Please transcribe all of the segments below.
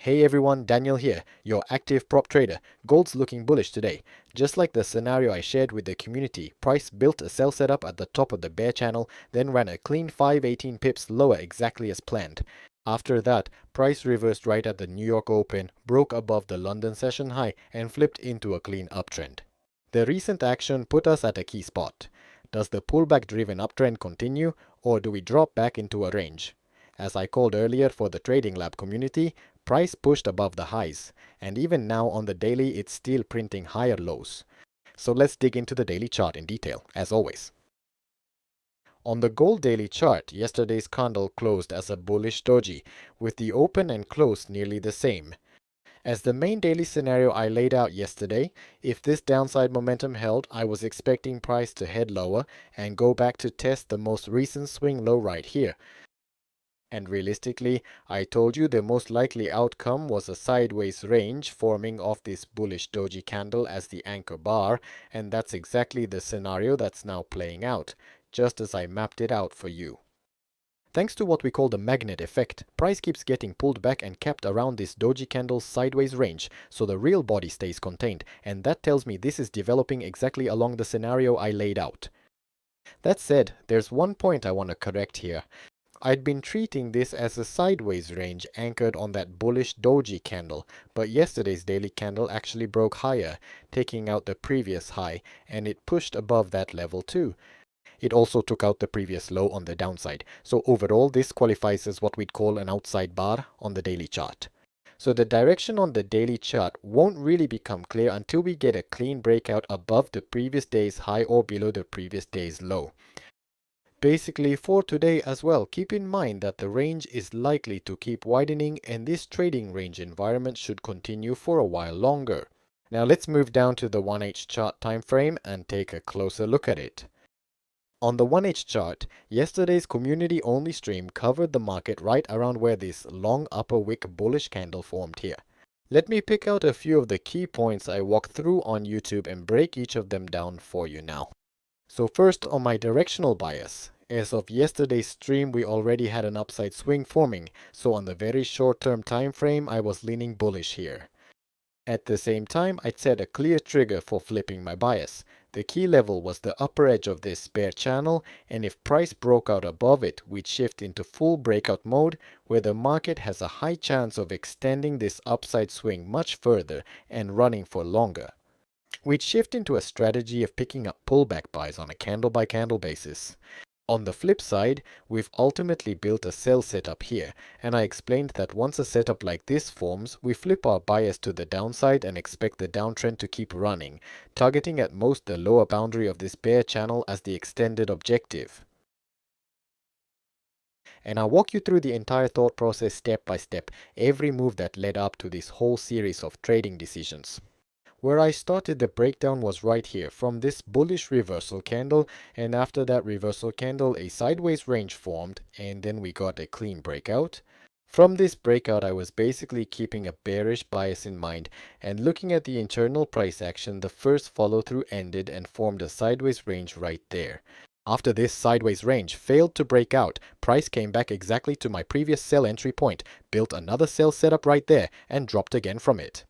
Hey everyone, Daniel here, your active prop trader. Gold's looking bullish today. Just like the scenario I shared with the community, price built a sell setup at the top of the bear channel, then ran a clean 518 pips lower exactly as planned. After that, price reversed right at the New York Open, broke above the London session high, and flipped into a clean uptrend. The recent action put us at a key spot. Does the pullback driven uptrend continue, or do we drop back into a range? As I called earlier for the Trading Lab community, price pushed above the highs, and even now on the daily it's still printing higher lows. So let's dig into the daily chart in detail, as always. On the gold daily chart, yesterday's candle closed as a bullish doji, with the open and close nearly the same. As the main daily scenario I laid out yesterday, if this downside momentum held, I was expecting price to head lower and go back to test the most recent swing low right here. And realistically, I told you the most likely outcome was a sideways range forming off this bullish doji candle as the anchor bar, and that's exactly the scenario that's now playing out, just as I mapped it out for you. Thanks to what we call the magnet effect, price keeps getting pulled back and kept around this doji candle's sideways range, so the real body stays contained, and that tells me this is developing exactly along the scenario I laid out. That said, there's one point I want to correct here. I'd been treating this as a sideways range anchored on that bullish doji candle, but yesterday's daily candle actually broke higher, taking out the previous high, and it pushed above that level too. It also took out the previous low on the downside, so overall this qualifies as what we'd call an outside bar on the daily chart. So the direction on the daily chart won't really become clear until we get a clean breakout above the previous day's high or below the previous day's low. Basically, for today as well, keep in mind that the range is likely to keep widening and this trading range environment should continue for a while longer. Now let's move down to the 1H chart time frame and take a closer look at it. On the 1H chart, yesterday's community only stream covered the market right around where this long upper wick bullish candle formed here. Let me pick out a few of the key points I walked through on YouTube and break each of them down for you now. So first, on my directional bias, as of yesterday's stream we already had an upside swing forming, so on the very short term time frame I was leaning bullish here. At the same time, I'd set a clear trigger for flipping my bias. The key level was the upper edge of this bear channel, and if price broke out above it, we'd shift into full breakout mode where the market has a high chance of extending this upside swing much further and running for longer. We'd shift into a strategy of picking up pullback buys on a candle by candle basis. On the flip side, we've ultimately built a sell setup here, and I explained that once a setup like this forms, we flip our bias to the downside and expect the downtrend to keep running, targeting at most the lower boundary of this bear channel as the extended objective. And I'll walk you through the entire thought process step by step, every move that led up to this whole series of trading decisions. Where I started the breakdown was right here, from this bullish reversal candle, and after that reversal candle a sideways range formed, and then we got a clean breakout. From this breakout I was basically keeping a bearish bias in mind, and looking at the internal price action, the first follow through ended and formed a sideways range right there. After this sideways range failed to break out, price came back exactly to my previous sell entry point, built another sell setup right there, and dropped again from it.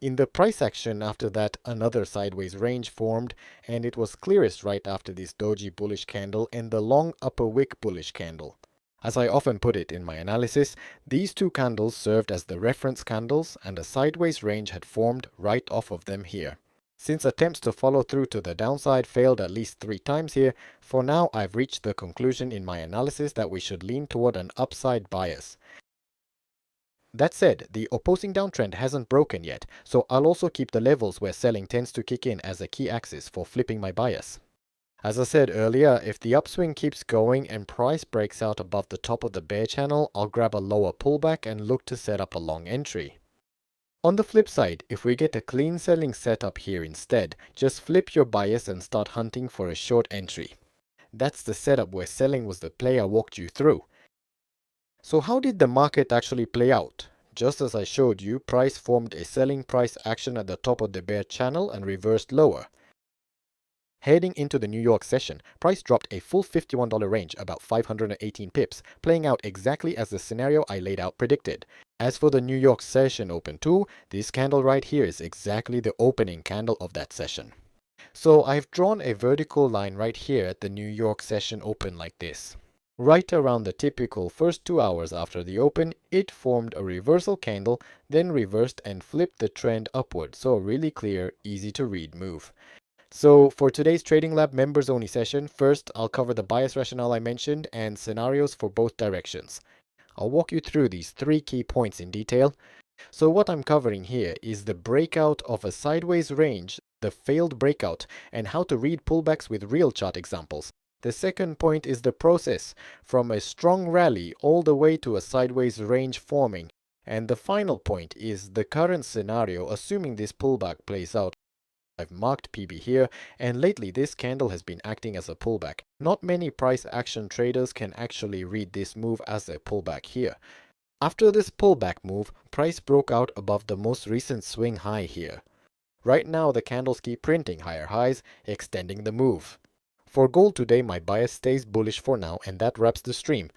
In the price action after that, another sideways range formed, and it was clearest right after this doji bullish candle and the long upper wick bullish candle. As I often put it in my analysis, these two candles served as the reference candles and a sideways range had formed right off of them here. Since attempts to follow through to the downside failed at least 3 times here, for now I've reached the conclusion in my analysis that we should lean toward an upside bias. That said, the opposing downtrend hasn't broken yet, so I'll also keep the levels where selling tends to kick in as a key axis for flipping my bias. As I said earlier, if the upswing keeps going and price breaks out above the top of the bear channel, I'll grab a lower pullback and look to set up a long entry. On the flip side, if we get a clean selling setup here instead, just flip your bias and start hunting for a short entry. That's the setup where selling was the play I walked you through. So how did the market actually play out? Just as I showed you, price formed a selling price action at the top of the bear channel and reversed lower. Heading into the New York session, price dropped a full $51 range, about 518 pips, playing out exactly as the scenario I laid out predicted. As for the New York session open too, this candle right here is exactly the opening candle of that session. So I've drawn a vertical line right here at the New York session open like this. Right around the typical first 2 hours after the open, it formed a reversal candle, then reversed and flipped the trend upward. So a really clear, easy to read move. So for today's Trading Lab members only session, first I'll cover the bias rationale I mentioned and scenarios for both directions. I'll walk you through these 3 key points in detail. So what I'm covering here is the breakout of a sideways range, the failed breakout, and how to read pullbacks with real chart examples. The second point is the process from a strong rally all the way to a sideways range forming. And the final point is the current scenario assuming this pullback plays out. I've marked PB here, and lately this candle has been acting as a pullback. Not many price action traders can actually read this move as a pullback here. After this pullback move, price broke out above the most recent swing high here. Right now the candles keep printing higher highs, extending the move. For gold today, my bias stays bullish for now, and that wraps the stream.